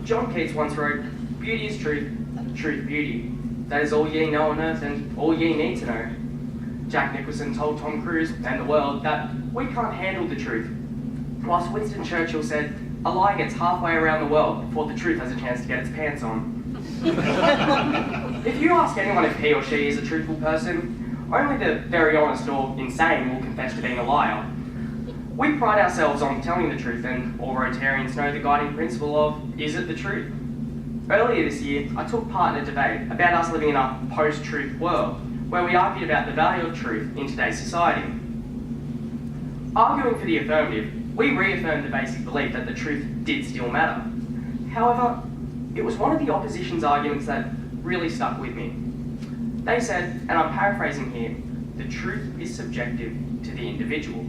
John Keats once wrote, "Beauty is truth, truth beauty. That is all ye know on earth and all ye need to know." Jack Nicholson told Tom Cruise and the world that we can't handle the truth, whilst Winston Churchill said, "A lie gets halfway around the world before the truth has a chance to get its pants on." If you ask anyone if he or she is a truthful person, only the very honest or insane will confess to being a liar. We pride ourselves on telling the truth, and all Rotarians know the guiding principle of, is it the truth? Earlier this year, I took part in a debate about us living in a post-truth world, where we argued about the value of truth in today's society. Arguing for the affirmative, we reaffirmed the basic belief that the truth did still matter. However, it was one of the opposition's arguments that really stuck with me. They said, and I'm paraphrasing here, the truth is subjective to the individual.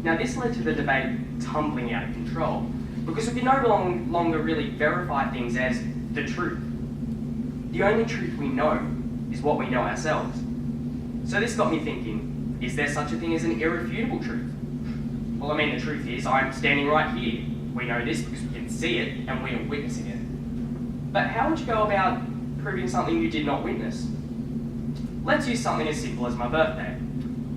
Now this led to the debate tumbling out of control, because we can no longer really verify things as the truth. The only truth we know is what we know ourselves. So this got me thinking, is there such a thing as an irrefutable truth? Well, I mean, the truth is I'm standing right here. We know this because we can see it and we are witnessing it. But how would you go about proving something you did not witness? Let's use something as simple as my birthday.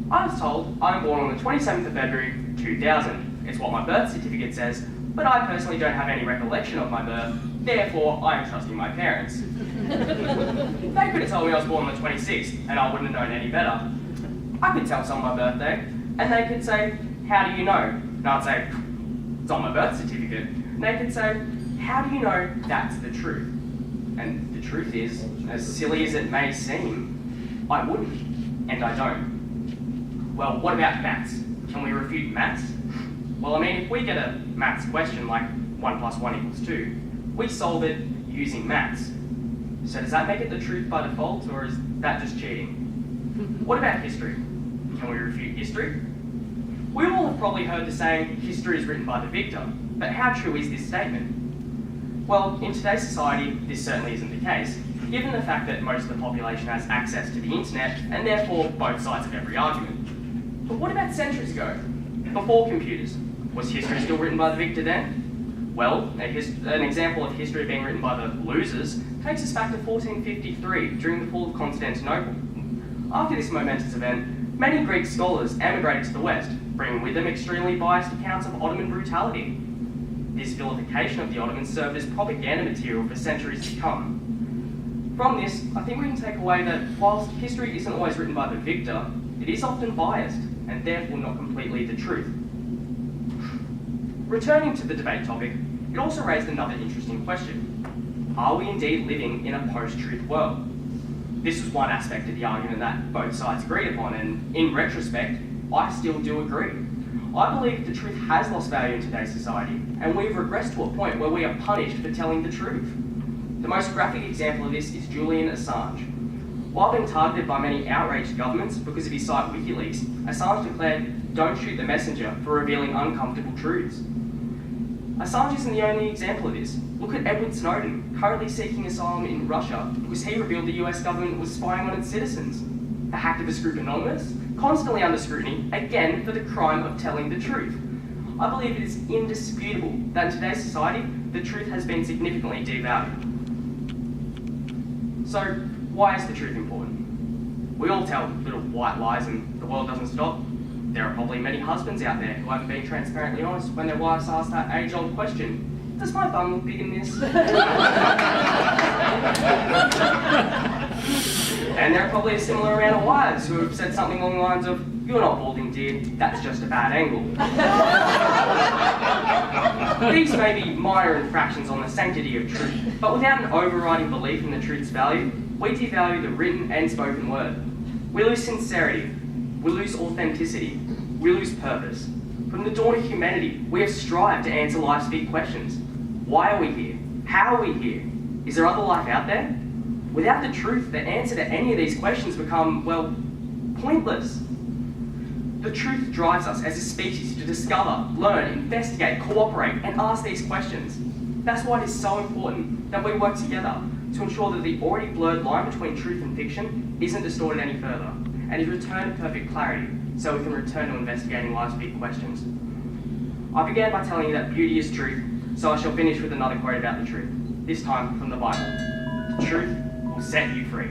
I was told I'm born on the 27th of February 2000. It's what my birth certificate says, but I personally don't have any recollection of my birth, therefore I am trusting my parents. They could have told me I was born on the 26th and I wouldn't have known any better. I could tell someone my birthday and they could say, "How do you know?" And I'd say, "It's on my birth certificate." And they could say, "How do you know that's the truth?" And the truth is, as silly as it may seem, I wouldn't, and I don't. Well, what about maths? Can we refute maths? Well, I mean, if we get a maths question like 1 + 1 = 2, we solve it using maths. So does that make it the truth by default, or is that just cheating? What about history? Can we refute history? We all have probably heard the saying, history is written by the victor, but how true is this statement? Well, in today's society, this certainly isn't the case, given the fact that most of the population has access to the internet, and therefore both sides of every argument. But what about centuries ago, before computers? Was history still written by the victor then? Well, an example of history being written by the losers takes us back to 1453, during the fall of Constantinople. After this momentous event, many Greek scholars emigrated to the West, bringing with them extremely biased accounts of Ottoman brutality. This vilification of the Ottomans served as propaganda material for centuries to come. From this, I think we can take away that whilst history isn't always written by the victor, it is often biased, and therefore not completely the truth. Returning to the debate topic, it also raised another interesting question. Are we indeed living in a post-truth world? This was one aspect of the argument that both sides agreed upon, and in retrospect, I still do agree. I believe the truth has lost value in today's society, and we've regressed to a point where we are punished for telling the truth. The most graphic example of this is Julian Assange. While being targeted by many outraged governments because of his site WikiLeaks, Assange declared, "Don't shoot the messenger for revealing uncomfortable truths." Assange isn't the only example of this. Look at Edward Snowden, currently seeking asylum in Russia because he revealed the US government was spying on its citizens. The hacktivist group Anonymous, constantly under scrutiny, again for the crime of telling the truth. I believe it is indisputable that in today's society, the truth has been significantly devalued. So, why is the truth important? We all tell little white lies and the world doesn't stop. There are probably many husbands out there who haven't been transparently honest when their wives ask that age-old question, "Does my bum look big in this?" And there are probably a similar amount of wives who have said something along the lines of, "You're not balding, dear, that's just a bad angle." These may be minor infractions on the sanctity of truth, but without an overriding belief in the truth's value, we devalue the written and spoken word. We lose sincerity, we lose authenticity, we lose purpose. From the dawn of humanity, we have strived to answer life's big questions. Why are we here? How are we here? Is there other life out there? Without the truth, the answer to any of these questions become, well, pointless. The truth drives us as a species to discover, learn, investigate, cooperate, and ask these questions. That's why it is so important that we work together to ensure that the already blurred line between truth and fiction isn't distorted any further, and is returned to perfect clarity so we can return to investigating life's big questions. I began by telling you that beauty is truth, So I shall finish with another quote about the truth, this time from the Bible. The truth will set you free.